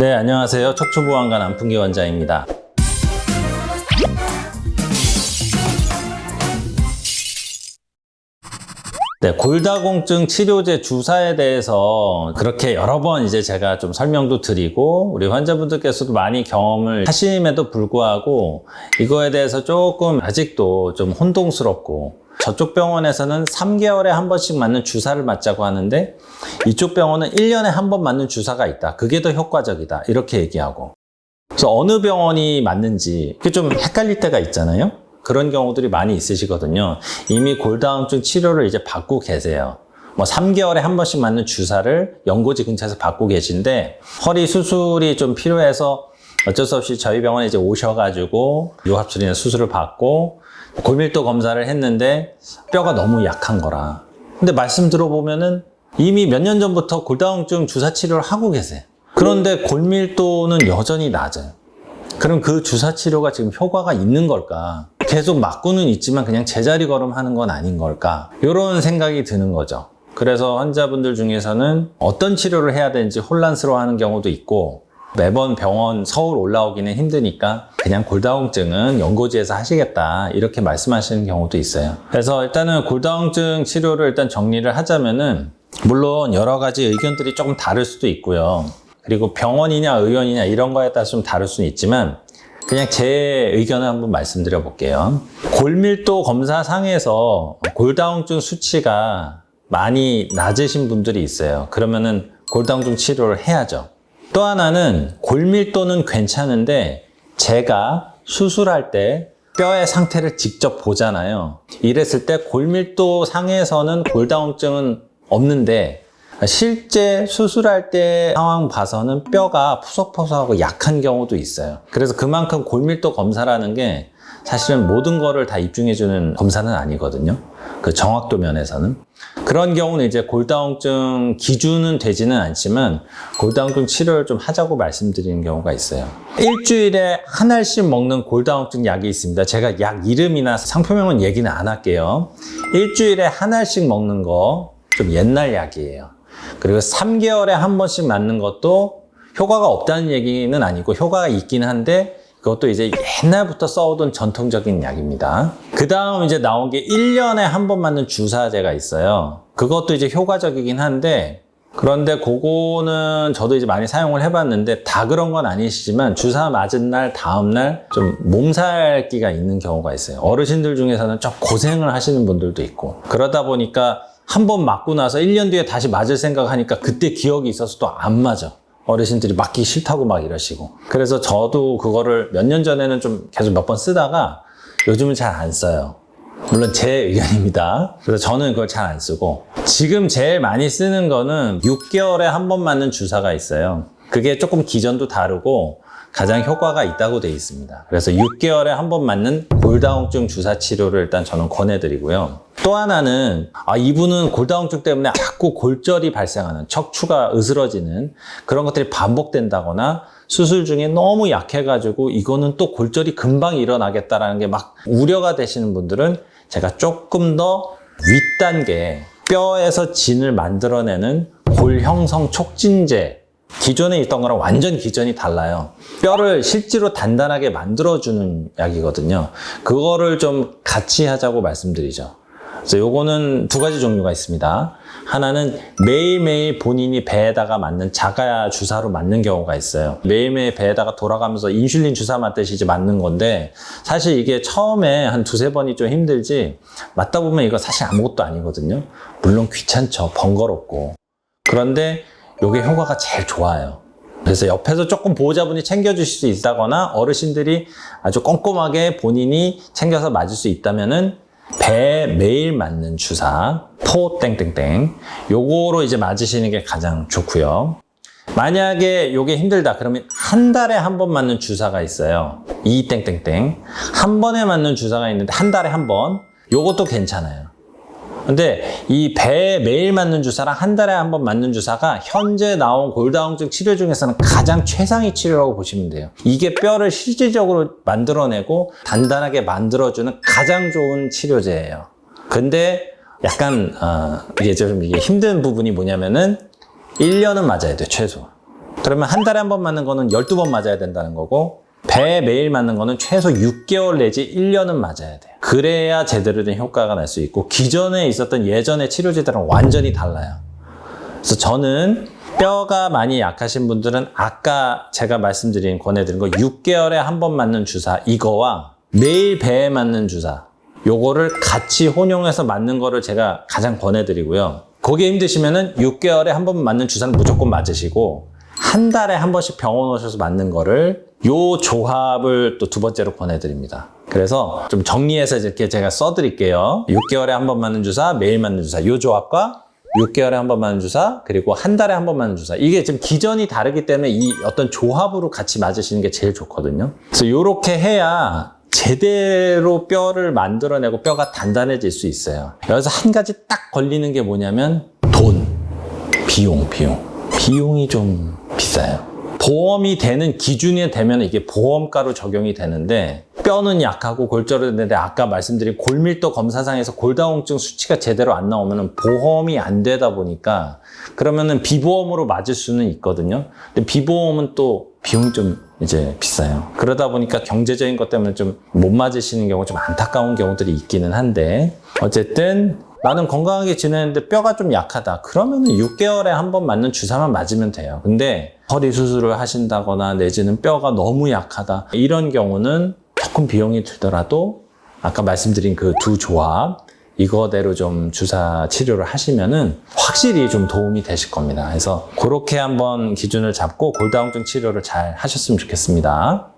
네, 안녕하세요. 척추보안관 안풍기 원장입니다. 네, 골다공증 치료제 주사에 대해서 그렇게 여러 번 이제 제가 좀 설명도 드리고 우리 환자분들께서도 많이 경험을 하심에도 불구하고 이거에 대해서 조금 아직도 좀 혼동스럽고, 저쪽 병원에서는 3개월에 한 번씩 맞는 주사를 맞자고 하는데 이쪽 병원은 1년에 한 번 맞는 주사가 있다. 그게 더 효과적이다. 이렇게 얘기하고. 그래서 어느 병원이 맞는지 그게 좀 헷갈릴 때가 있잖아요. 그런 경우들이 많이 있으시거든요. 이미 골다공증 치료를 이제 받고 계세요. 3개월에 한 번씩 맞는 주사를 연고지 근처에서 받고 계신데 허리 수술이 좀 필요해서 어쩔 수 없이 저희 병원에 이제 오셔가지고 유합술이나 수술을 받고 골밀도 검사를 했는데 뼈가 너무 약한 거라. 근데 말씀 들어보면은 이미 몇 년 전부터 골다공증 주사 치료를 하고 계세요. 그런데 골밀도는 여전히 낮아요. 그럼 그 주사 치료가 지금 효과가 있는 걸까? 계속 맞고는 있지만 그냥 제자리 걸음하는 건 아닌 걸까? 이런 생각이 드는 거죠. 그래서 환자분들 중에서는 어떤 치료를 해야 되는지 혼란스러워하는 경우도 있고, 매번 병원 서울 올라오기는 힘드니까 그냥 골다공증은 연고지에서 하시겠다 이렇게 말씀하시는 경우도 있어요. 그래서 일단은 골다공증 치료를 일단 정리를 하자면은, 물론 여러 가지 의견들이 조금 다를 수도 있고요. 그리고 병원이냐 의원이냐 이런 거에 따라서 좀 다를 수는 있지만 그냥 제 의견을 한번 말씀드려 볼게요. 골밀도 검사상에서 골다공증 수치가 많이 낮으신 분들이 있어요. 그러면은 골다공증 치료를 해야죠. 또 하나는 골밀도는 괜찮은데 제가 수술할 때 뼈의 상태를 직접 보잖아요. 이랬을 때 골밀도 상에서는 골다공증은 없는데 실제 수술할 때 상황 봐서는 뼈가 푸석푸석하고 약한 경우도 있어요. 그래서 그만큼 골밀도 검사라는 게 사실은 모든 거를 다 입증해주는 검사는 아니거든요. 그 정확도 면에서는. 그런 경우는 이제 골다공증 기준은 되지는 않지만 골다공증 치료를 좀 하자고 말씀드리는 경우가 있어요. 일주일에 한 알씩 먹는 골다공증 약이 있습니다. 제가 약 이름이나 상표명은 얘기는 안 할게요. 일주일에 한 알씩 먹는 거 좀 옛날 약이에요. 그리고 3개월에 한 번씩 맞는 것도 효과가 없다는 얘기는 아니고 효과가 있긴 한데 그것도 이제 옛날부터 써오던 전통적인 약입니다. 그 다음 이제 나온 게 1년에 한 번 맞는 주사제가 있어요. 그것도 이제 효과적이긴 한데, 그런데 그거는 저도 이제 많이 사용을 해봤는데 다 그런 건 아니시지만 주사 맞은 날 다음 날 좀 몸살기가 있는 경우가 있어요. 어르신들 중에서는 좀 고생을 하시는 분들도 있고, 그러다 보니까 한 번 맞고 나서 1년 뒤에 다시 맞을 생각하니까 그때 기억이 있어서 또 안 맞아. 어르신들이 맞기 싫다고 막 이러시고. 그래서 저도 그거를 몇 년 전에는 좀 계속 몇 번 쓰다가 요즘은 잘 안 써요. 물론 제 의견입니다. 그래서 저는 그걸 잘 안 쓰고, 지금 제일 많이 쓰는 거는 6개월에 한 번 맞는 주사가 있어요. 그게 조금 기전도 다르고 가장 효과가 있다고 되어 있습니다. 그래서 6개월에 한 번 맞는 골다공증 주사 치료를 일단 저는 권해드리고요. 또 하나는 이분은 골다공증 때문에 자꾸 골절이 발생하는, 척추가 으스러지는 그런 것들이 반복된다거나 수술 중에 너무 약해가지고 이거는 또 골절이 금방 일어나겠다라는 게 막 우려가 되시는 분들은 제가 조금 더 윗단계 뼈에서 진을 만들어내는 골형성 촉진제, 기존에 있던 거랑 완전 기전이 달라요. 뼈를 실제로 단단하게 만들어주는 약이거든요. 그거를 좀 같이 하자고 말씀드리죠. 그래서 요거는 두 가지 종류가 있습니다. 하나는 매일매일 본인이 배에다가 맞는 자가 주사로 맞는 경우가 있어요. 매일매일 배에다가 돌아가면서 인슐린 주사 맞듯이 이제 맞는 건데, 사실 이게 처음에 한 두세 번이 좀 힘들지 맞다 보면 이거 사실 아무것도 아니거든요. 물론 귀찮죠. 번거롭고. 그런데 요게 효과가 제일 좋아요. 그래서 옆에서 조금 보호자분이 챙겨주실 수 있다거나 어르신들이 아주 꼼꼼하게 본인이 챙겨서 맞을 수 있다면은 배에 매일 맞는 주사, 포 땡땡땡, 요거로 이제 맞으시는 게 가장 좋고요. 만약에 요게 힘들다 그러면 한 달에 한 번 맞는 주사가 있어요. 이 땡땡땡. 한 번에 맞는 주사가 있는데 한 달에 한 번. 요것도 괜찮아요. 근데 이 배에 매일 맞는 주사랑 한 달에 한 번 맞는 주사가 현재 나온 골다공증 치료 중에서는 가장 최상위 치료라고 보시면 돼요. 이게 뼈를 실질적으로 만들어내고 단단하게 만들어주는 가장 좋은 치료제예요. 근데 약간 이게 좀 이게 힘든 부분이 뭐냐면은 1년은 맞아야 돼요, 최소. 그러면 한 달에 한 번 맞는 거는 12번 맞아야 된다는 거고, 배에 매일 맞는 거는 최소 6개월 내지 1년은 맞아야 돼요. 그래야 제대로 된 효과가 날 수 있고, 기존에 있었던 예전의 치료제들은 완전히 달라요. 그래서 저는 뼈가 많이 약하신 분들은 아까 제가 말씀드린 권해드린 거 6개월에 한 번 맞는 주사 이거와 매일 배에 맞는 주사 요거를 같이 혼용해서 맞는 거를 제가 가장 권해드리고요. 그게 힘드시면은 6개월에 한 번 맞는 주사는 무조건 맞으시고 한 달에 한 번씩 병원 오셔서 맞는 거를 요 조합을 또 두 번째로 권해드립니다. 그래서 좀 정리해서 이렇게 제가 써드릴게요. 6개월에 한 번 맞는 주사, 매일 맞는 주사 요 조합과 6개월에 한 번 맞는 주사, 그리고 한 달에 한 번 맞는 주사. 이게 지금 기전이 다르기 때문에 이 어떤 조합으로 같이 맞으시는 게 제일 좋거든요. 그래서 요렇게 해야 제대로 뼈를 만들어내고 뼈가 단단해질 수 있어요. 여기서 한 가지 딱 걸리는 게 뭐냐면 돈, 비용이 좀 비싸요. 보험이 되는 기준이 되면 이게 보험가로 적용이 되는데 뼈는 약하고 골절했는데 아까 말씀드린 골밀도 검사상에서 골다공증 수치가 제대로 안 나오면 보험이 안 되다 보니까 그러면은 비보험으로 맞을 수는 있거든요. 근데 비보험은 또 비용이 좀 이제 비싸요. 그러다 보니까 경제적인 것 때문에 좀 못 맞으시는 경우 좀 안타까운 경우들이 있기는 한데 어쨌든 나는 건강하게 지내는데 뼈가 좀 약하다. 그러면은 6개월에 한 번 맞는 주사만 맞으면 돼요. 근데 허리 수술을 하신다거나 내지는 뼈가 너무 약하다. 이런 경우는 조금 비용이 들더라도 아까 말씀드린 그 두 조합 이거대로 좀 주사 치료를 하시면은 확실히 좀 도움이 되실 겁니다. 그래서 그렇게 한번 기준을 잡고 골다공증 치료를 잘 하셨으면 좋겠습니다.